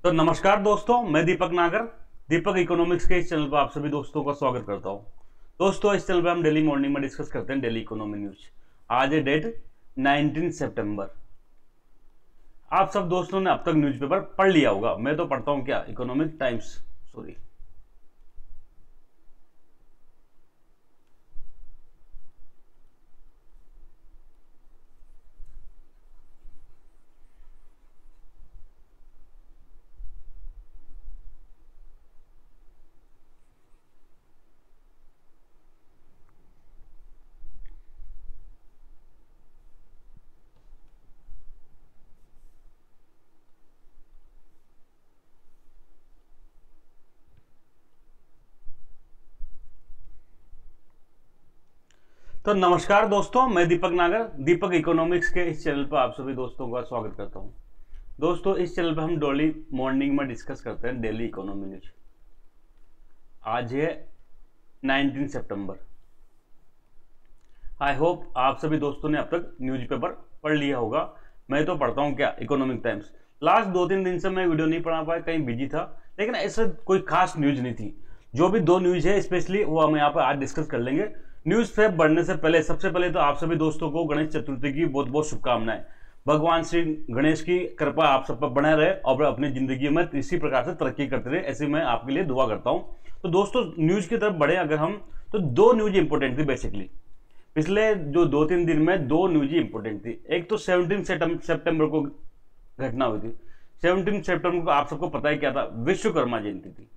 तो नमस्कार दोस्तों, मैं दीपक नागर दीपक इकोनॉमिक्स के इस चैनल पर आप सभी दोस्तों का स्वागत करता हूं। दोस्तों, इस चैनल पर हम डेली मॉर्निंग में डिस्कस करते हैं डेली इकोनॉमी न्यूज। आज है डेट 19 सितंबर। आप सब दोस्तों ने अब तक न्यूज़पेपर पढ़ लिया होगा। मैं तो पढ़ता हूं क्या, इकोनॉमिक टाइम्स सॉरी। तो नमस्कार दोस्तों, मैं दीपक नागर दीपक इकोनॉमिक्स के इस चैनल पर आप सभी दोस्तों का स्वागत करता हूं। दोस्तों, इस चैनल पर हम डेली मॉर्निंग में डिस्कस करते हैं डेली इकोनॉमी न्यूज। आज है 19 सितंबर। आई होप आप सभी दोस्तों ने अब तक न्यूज़पेपर पढ़ लिया होगा। मैं तो पढ़ता हूं क्या, इकोनॉमिक टाइम्स। लास्ट 2-3 दिन से मैं वीडियो नहीं पढ़ा पाया, कहीं बिजी था, लेकिन ऐसा कोई खास न्यूज नहीं थी। जो भी 2 न्यूज है स्पेशली वो हम यहाँ पर आज डिस्कस कर लेंगे। न्यूज पे बढ़ने से पहले सबसे पहले तो आप सभी दोस्तों को गणेश चतुर्थी की बहुत बहुत शुभकामनाएं। भगवान श्री गणेश की कृपा आप सब पर बने रहे और अपनी जिंदगी में इसी प्रकार से तरक्की करते रहे, ऐसी मैं आपके लिए दुआ करता हूं। तो दोस्तों, न्यूज की तरफ बढ़े अगर हम, तो 2 न्यूज इंपॉर्टेंट थी बेसिकली। पिछले जो 2-3 दिन में 2 न्यूज इंपॉर्टेंट थी। एक तो 17 सितंबर को घटना हुई थी। 17 सितंबर को आप सबको पता है क्या था, विश्वकर्मा जयंती थी।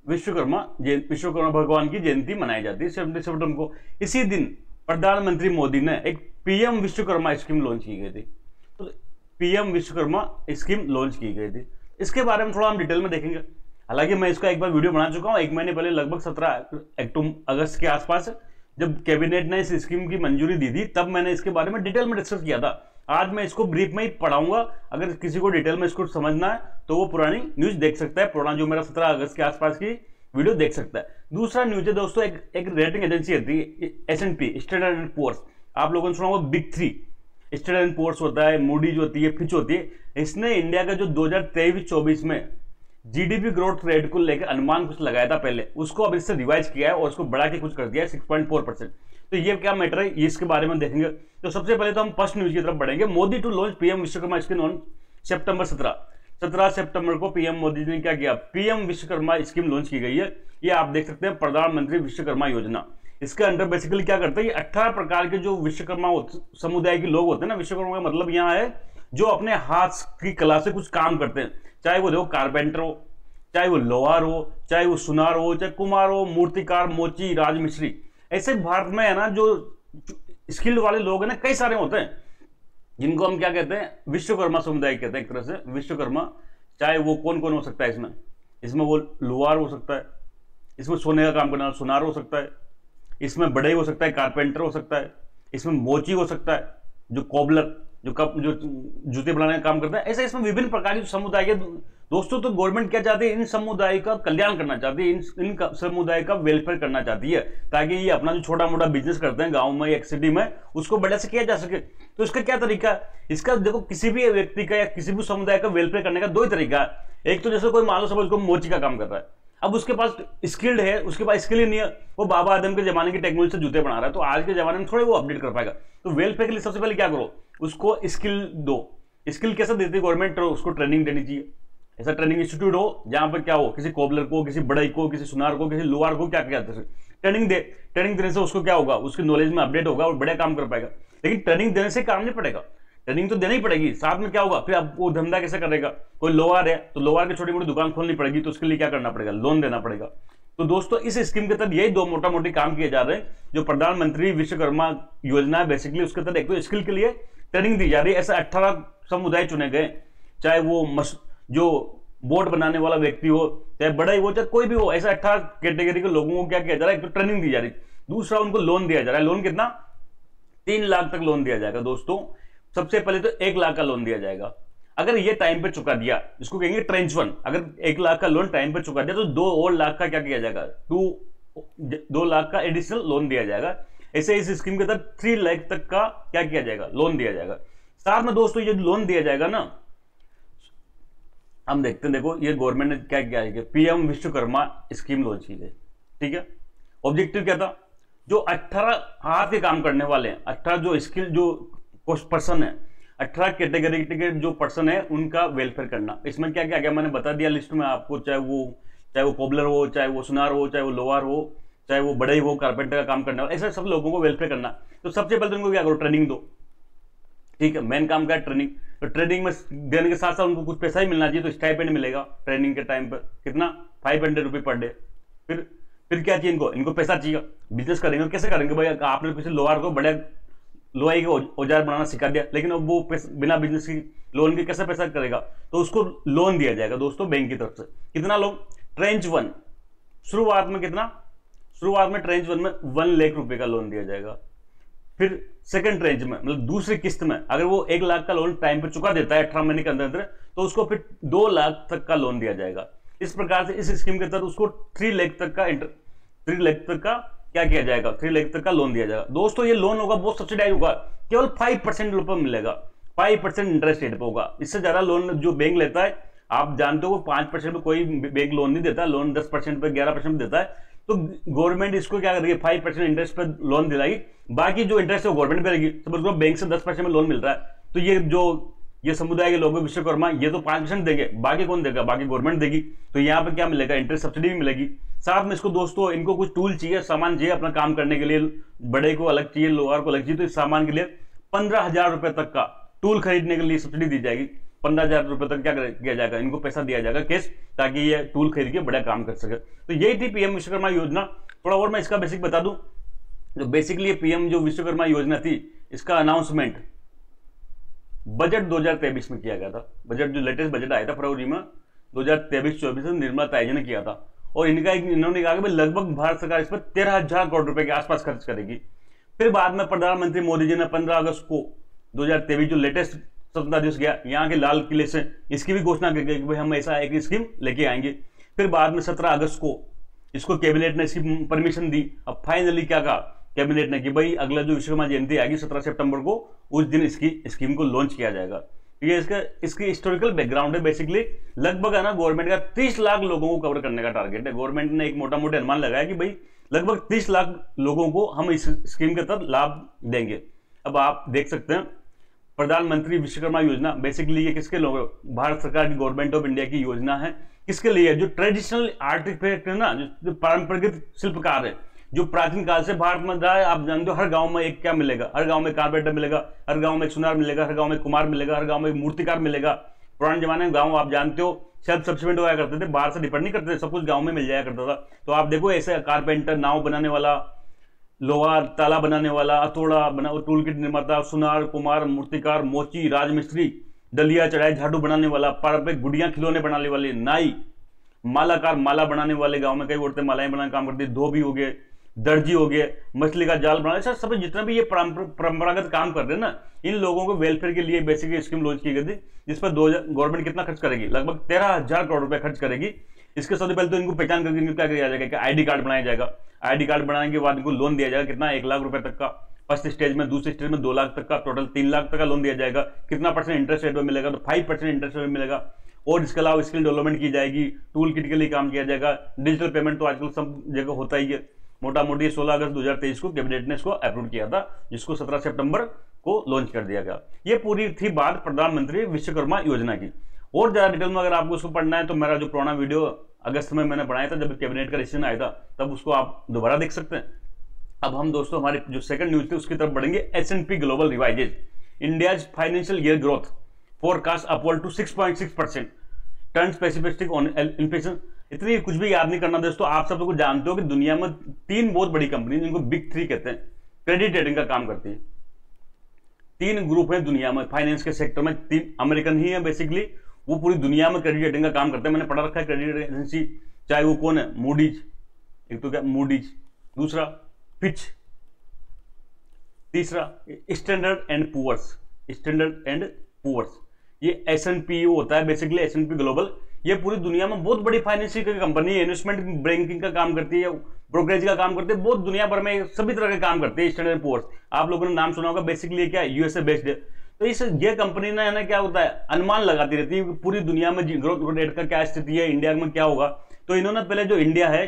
विश्वकर्मा भगवान की जयंती मनाई जाती है 17 सितंबर को। इसी दिन प्रधानमंत्री मोदी ने एक पीएम विश्वकर्मा स्कीम लॉन्च की गई थी। तो पीएम विश्वकर्मा स्कीम लॉन्च की गई थी, इसके बारे में थोड़ा हम डिटेल में देखेंगे। हालांकि मैं इसका एक बार वीडियो बना चुका हूं 1 महीने पहले, लगभग 17 अगस्त के आसपास, जब कैबिनेट ने इस स्कीम की मंजूरी दी थी, तब मैंने इसके बारे में डिटेल में डिस्कस किया था। आज मैं इसको ब्रीफ में ही पढ़ाऊंगा। अगर किसी को डिटेल में इसको समझना है तो वो पुरानी न्यूज देख सकता है, पुराना जो मेरा 17 अगस्त के आसपास की वीडियो देख सकता है। दूसरा न्यूज है दोस्तों, एक रेटिंग एजेंसी होती है S&P, स्टैंडर्ड एंड पुअर्स। आप लोगों ने सुना होगा बिग 3, स्टैंडर्ड एंड पुअर्स होता है, मूडीज होती है, फिच होती है। इसने इंडिया का जो 2023-24 में जीडीपी ग्रोथ रेट को लेकर अनुमान कुछ लगाया था पहले, उसको अब इससे रिवाइज किया है और उसको बढ़ा के कुछ कर दिया है 6.4%। तो ये क्या मैटर है, इसके बारे में देखेंगे। तो सबसे पहले तो हम फर्स्ट न्यूज की तरफ बढ़ेंगे। Modi to launch PM Vishwakarma scheme on September 17 सितंबर को पीएम मोदी जी ने क्या किया, पीएम विश्वकर्मा स्कीम लॉन्च की गई है। ये आप देख सकते हैं, प्रधानमंत्री विश्वकर्मा योजना। इसके अंडर बेसिकली क्या करते हैं, ये 18 प्रकार के जो विश्वकर्मा समुदाय के लोग होते हैं ना, विश्वकर्मा का मतलब यहाँ है जो अपने हाथ की कला से कुछ काम करते हैं, चाहे वो देखो कारपेंटर हो, चाहे वो लोहार हो, चाहे वो सुनार हो, चाहे कुम्हार हो, मूर्तिकार, मोची, राजमिस्त्री। ऐसे भारत में है ना, जो स्किल्ड वाले लोग हैं ना, कई सारे होते हैं, जिनको हम क्या कहते हैं, विश्वकर्मा समुदाय कहते हैं एक तरह से विश्वकर्मा। चाहे वो कौन कौन हो सकता है इसमें वो लोहार हो सकता है, इसमें सोने का काम करने वाला सुनार हो सकता है, इसमें बढ़ई हो सकता है, कारपेंटर हो सकता है, इसमें मोची हो सकता है, जो कोबलर जो जूते बनाने का काम करता है। ऐसे इसमें विभिन्न प्रकार के समुदाय के दोस्तों। तो गवर्नमेंट क्या चाहती है, इन समुदाय का कल्याण करना चाहती है, इन समुदाय का वेलफेयर करना चाहती है, ताकि ये अपना जो छोटा मोटा बिजनेस करते हैं गांव में या एक सिटी में, उसको बढ़िया से किया जा सके। तो इसका क्या तरीका है, इसका देखो, किसी भी व्यक्ति का या किसी भी समुदाय का वेलफेयर करने का 2 ही तरीका है। एक तो जैसे कोई मान लो सपोज को मोची का काम कर रहा है, अब उसके पास स्किल्ड है, उसके पास स्किल ही नहीं है, वो बाबा आदम के जमाने की टेक्नोलॉजी से जूते बना रहा है, तो आज के जमाने में थोड़े वो अपडेट कर पाएगा। तो वेलफेयर के लिए सबसे पहले क्या करो, उसको स्किल दो। स्किल कैसे देती है गवर्नमेंट, उसको ट्रेनिंग देनी चाहिए। ऐसा ट्रेनिंग इंस्टीट्यूट हो जहां पर क्या हो, किसी कोबलर को, किसी बढ़ई को, किसी सुनार को, किसी लोहार को क्या ट्रेनिंग दे। ट्रेनिंग देने से उसको क्या होगा, उसकी नॉलेज में अपडेट होगा और बढ़िया काम कर पाएगा। लेकिन ट्रेनिंग देने से काम नहीं पड़ेगा, ट्रेनिंग तो देनी ही पड़ेगी। साथ में क्या होगा, फिर अब वो धंधा कैसे करेगा। कोई लोहार है तो लोहार की छोटी मोटी दुकान खोलनी पड़ेगी, तो उसके लिए क्या करना पड़ेगा, लोन देना पड़ेगा। तो दोस्तों, इस स्कीम के तहत यही 2 मोटा मोटी काम किए जा रहे हैं। जो प्रधानमंत्री विश्वकर्मा योजना है बेसिकली, उसके तहत एक तो स्किल के लिए ट्रेनिंग दी जा रही है। ऐसे 18 समुदाय चुने गए, चाहे वो जो बोट बनाने वाला व्यक्ति हो, चाहे बड़ा ही हो, चाहे कोई भी हो, ऐसा 18 कैटेगरी के लोगों को क्या किया जा रहा है, एक तो ट्रेनिंग दी जा रही है, दूसरा उनको लोन दिया जा रहा है। लोन कितना, 3 लाख तक लोन दिया जाएगा दोस्तों। सबसे पहले तो 1 लाख का लोन दिया जाएगा। अगर ये टाइम पे चुका दिया, इसको कहेंगे ट्रेंच 1। अगर 1 लाख का लोन टाइम पे चुका दिया तो 2 और लाख का क्या किया जाएगा, 2 लाख का एडिशनल लोन दिया जाएगा। ऐसे इस स्कीम के तहत 3 लाख तक का क्या किया जाएगा, लोन दिया जाएगा। साथ में दोस्तों ये लोन दिया जाएगा ना, हम देखते हैं, देखो ये गवर्नमेंट ने क्या किया है, पीएम विश्वकर्मा स्कीम लॉन्च की गई। ठीक है, ऑब्जेक्टिव क्या था, जो 18 हाथ के काम करने वाले हैं, 18 जो स्किल जो पर्सन है, 18 कैटेगरी के जो पर्सन है उनका वेलफेयर करना। इसमें क्या क्या गया मैंने बता दिया लिस्ट में आपको, चाहे वो कोबलर हो, चाहे वो सुनार हो, चाहे वो लोहार हो, चाहे वो बड़े हो, कारपेंटर का काम करने वाला, ऐसे सब लोगों को वेलफेयर करना। तो सबसे पहले तो उनको क्या करो, ट्रेनिंग दो। ठीक है, मेन काम क्या है, ट्रेनिंग। तो ट्रेनिंग में देने के साथ साथ उनको कुछ पैसा ही मिलना चाहिए, तो स्टाइपेंड मिलेगा ट्रेनिंग के टाइम पर, कितना 500 रुपये पर डे। फिर क्या चाहिए इनको पैसा चाहिए। बिजनेस करेंगे, कैसे करेंगे भाई, आपने किसी लोहार को बड़े लोहाई के औजार बनाना सिखा दिया, लेकिन अब वो बिना बिजनेस की लोन के कैसे पैसा करेगा, तो उसको लोन दिया जाएगा दोस्तों बैंक की तरफ से। कितना लोन, ट्रेंच 1 शुरुआत में कितना, शुरुआत में ट्रेंच 1 में 1 लाख रुपए का लोन दिया जाएगा। फिर सेकंड ट्रेंच में, मतलब दूसरी किस्त में, अगर वो 1 लाख का लोन टाइम पर चुका देता है 18 महीने के अंदर, तो उसको फिर 2 लाख तक का लोन दिया जाएगा। इस प्रकार से इस स्कीम के तहत उसको 3 लाख तक का क्या किया जाएगा, 3 लाख तक का लोन दिया जाएगा। दोस्तों ये लोन होगा वो सब्सिडाइज होगा, केवल 5% पर मिलेगा, 5% इंटरेस्ट रेट पर होगा। इससे ज्यादा लोन जो बैंक लेता है, आप जानते हो 5% पे कोई बैंक लोन नहीं देता, लोन 10% पे 11% देता है। तो गवर्नमेंट इसको क्या करेगी, 5% इंटरेस्ट पे लोन दिलाएगी, बाकी जो इंटरेस्ट है वो गवर्नमेंट करेगी। तो बैंक से 10% में लोन मिल रहा है, तो ये समुदाय के लोग विश्वकर्मा ये तो 5% देंगे, बाकी कौन देगा, बाकी गवर्नमेंट देगी। तो यहाँ पे क्या मिलेगा, इंटरेस्ट सब्सिडी भी मिलेगी। साथ में इसको दोस्तों इनको कुछ टूल चाहिए, सामान चाहिए अपना काम करने के लिए, बड़े को अलग चाहिए, लोहार को अलग चाहिए, तो इस सामान के लिए 15,000 रुपए तक का टूल खरीदने के लिए सब्सिडी दी जाएगी। 15,000 रुपए तक क्या किया जाएगा, इनको पैसा दिया जाएगा कैश, ताकि ये टूल खरीद के बड़ा काम कर सके। तो यही थी पीएम विश्वकर्मा योजना। थोड़ा और मैं इसका बेसिक बता दूं, जो बेसिकली पीएम जो विश्वकर्मा योजना थी, इसका अनाउंसमेंट बजट 2023 में किया गया था। बजट जो लेटेस्ट बजट आया था फरवरी में 2023-24 में निर्मला ताई जी ने किया था, और इन्होंने कहा कि लगभग भारत सरकार इस पर 13,000 करोड़ रुपए के आसपास खर्च करेगी। फिर बाद में प्रधानमंत्री मोदी जी ने 15 अगस्त को 2023 जो लेटेस्ट स्वतंत्रता दिवस गया, यहाँ के लाल किले से इसकी भी घोषणा की गई कि भाई हम ऐसा एक स्कीम लेके आएंगे। फिर बाद में 17 अगस्त को इसको कैबिनेट ने इसकी परमिशन दी। अब फाइनली क्या कहा कैबिनेट ने कि भाई अगला जो विश्वकर्मा जयंती आएगी 17 सितंबर को, उस दिन इसकी स्कीम को लॉन्च किया जाएगा। ये इसकी हिस्टोरिकल बैकग्राउंड है। बेसिकली लगभग है ना, गवर्नमेंट का 30 लाख लोगों को कवर करने का टारगेट है। गवर्नमेंट ने एक मोटा मोटा अनुमान लगाया कि भाई लगभग 30 लाख लोगों को हम इस स्कीम के तहत लाभ देंगे। अब आप देख सकते हैं प्रधानमंत्री विश्वकर्मा योजना बेसिकली ये किसके लोग, भारत सरकार की गवर्नमेंट ऑफ इंडिया की योजना है। किसके लिए, जो ट्रेडिशनल आर्टिफैक्ट है ना, जो पारंपरिक शिल्पकार है, जो प्राचीन काल से भारत में रहा है। आप जानते हो हर गांव में एक क्या मिलेगा, हर गांव में कारपेंटर मिलेगा, हर गांव में एक सुनार मिलेगा, हर गांव में कुमार मिलेगा, हर गांव में मूर्तिकार मिलेगा। पुराने जमाने में गांव आप जानते हो सेल्फ सफिशिएंट हुआ करते थे, बाहर से डिपेंड नहीं करते थे, सब कुछ गांव में मिल जाया करता था। तो आप देखो ऐसे कारपेंटर, नाव बनाने वाला, लोहार, ताला बनाने वाला, हथौड़ा बना, टूल किट निर्माता, सुनार, कुमार, मूर्तिकार, मोची, राजमिस्त्री, दलिया चढ़ाई झाड़ू बनाने वाला, पारंपरिक गुड़ियां खिलौने बनाने वाले, नाई, मालाकार, माला बनाने वाले, गांव में कई औरतें मालाएं बनाने काम करती है, धोबी हो गए, दर्जी हो गए, मछली का जाल बनाने, सर सब जितना भी ये परंपरागत काम कर रहे हैं ना, इन लोगों को वेलफेयर के लिए बेसिक स्कीम लॉन्च की गई थी, जिस पर गवर्नमेंट कितना खर्च करेगी, लगभग 13,000 करोड़ रुपए खर्च करेगी। इसके सबसे पहले तो इनको पहचान करके इनको क्या किया जाएगा कि आईडी कार्ड बनाया जाएगा। आईडी कार्ड बनाने के बाद इनको लोन दिया जाएगा, कितना 1 लाख रुपए तक का फर्स्ट स्टेज में, दूसरे स्टेज में 2 लाख तक का, टोटल 3 लाख तक का लोन दिया जाएगा। कितना % इंटरेस्ट रेट में मिलेगा, तो 5% इंटरेस्ट रेट मिलेगा। और इसके अलावा स्किल डेवलपमेंट की जाएगी, टूल किट के लिए काम किया जाएगा। डिजिटल पेमेंट तो आजकल सब जगह होता ही है। मोटा मोटी 16 अगस्त 2023 को कैबिनेट ने इसको अप्रूव किया था, जिसको 17 सितंबर को लॉन्च कर दिया गया। ये पूरी थी बात प्रधानमंत्री विश्वकर्मा योजना की। और ज्यादा डिटेल में अगर आपको उसको पढ़ना है तो मेरा जो पुराना वीडियो अगस्त में मैंने बनाया था, जब कैबिनेट का डिसीजन आया था, तब उसको आप दोबारा देख सकते हैं। अब हम दोस्तों हमारे जो सेकंड न्यूज थी उसकी तरफ बढ़ेंगे। S&P global revises India's financial year growth forecast upward to 6.6%, turn specific on inflation. इतनी कुछ भी याद नहीं करना दोस्तों, आप सब तो कुछ जानते हो कि दुनिया में 3 बहुत बड़ी कंपनी जिनको बिग 3 कहते हैं, क्रेडिट रेटिंग का काम करती है। 3 ग्रुप है दुनिया में फाइनेंस के सेक्टर में, 3 अमेरिकन ही है बेसिकली, वो पूरी दुनिया में क्रेडिट रेटिंग का काम करते हैं। मैंने पढ़ा रखा है क्रेडिट एजेंसी, चाहे वो कौन है, मूडीज, एक तो क्या मूडीज, दूसरा फिच, तीसरा Standard and Poor's, Standard and Poor's. ये S&P होता है बेसिकली, S&P ग्लोबल। ये पूरी दुनिया में बहुत बड़ी फाइनेंशियल कंपनी है, इन्वेस्टमेंट बैंकिंग का काम करती है, ब्रोकरेज का काम करती है, बहुत दुनिया भर में सभी तरह के काम करते हैं। स्टैंडर्ड एंड पुअर्स आप लोगों ने नाम सुना होगा, बेसिकली क्या है, USA बेस्ड है। तो इस ये कंपनी ने, है ना, क्या होता है, अनुमान लगाती रहती है पूरी दुनिया में ग्रोथ रेट का क्या स्थिति है, इंडिया में क्या होगा। तो इन्होंने पहले जो इंडिया है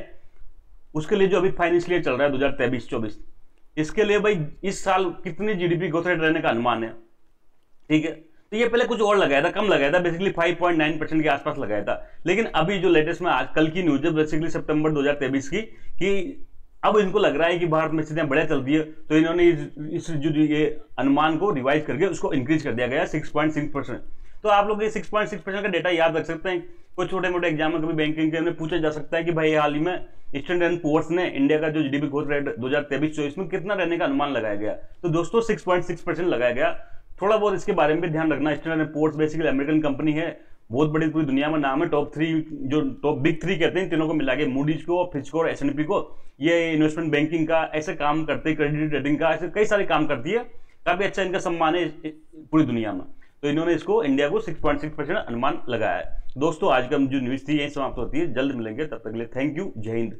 उसके लिए जो अभी फाइनेंशियल ईयर चल रहा है 2023-24, इसके लिए भाई इस साल कितनी जीडीपी ग्रोथ रेट रहने का अनुमान है, ठीक है। तो ये पहले कुछ और लगाया था, कम लगाया था, बेसिकली 5.9% के आसपास लगाया था। लेकिन अभी जो लेटेस्ट में आज कल की न्यूज है बेसिकली सितंबर 2023 की, कि अब इनको लग रहा है कि भारत में स्थितियां बढ़िया चलती है, तो इन्होंने इस जो ये अनुमान को रिवाइज करके उसको इंक्रीज कर दिया गया 6.6%। तो आप लोग ये 6.6% का डेटा याद रख सकते हैं। कुछ छोटे मोटे एग्जाम में कभी बैंकिंग के पूछा जा सकता है कि भाई हाल ही में स्टैंडर्ड एंड पुअर्स ने इंडिया का जो जीडीपी ग्रोथ रेट 2023-24 में कितना रहने का अनुमान लगाया गया, तो दोस्तों 6.6% लगाया गया। थोड़ा बहुत इसके बारे में भी ध्यान रखना। Standard and Poor's basically American company है, बहुत बड़ी पूरी दुनिया में नाम है, टॉप 3, जो टॉप बिग 3 कहते हैं, तीनों को मिला के, मूडीज को, फिच को और S&P को। ये इन्वेस्टमेंट बैंकिंग का ऐसे काम करते हैं, क्रेडिट रेटिंग का ऐसे कई सारे काम करती है, काफी अच्छा इनका सम्मान है पूरी दुनिया में। तो इन्होंने इसको इंडिया को 6.6% अनुमान लगाया है। दोस्तों आज का जो न्यूज थी यही समाप्त होती है, जल्द मिलेंगे, तब तक के लिए थैंक यू, जय हिंद।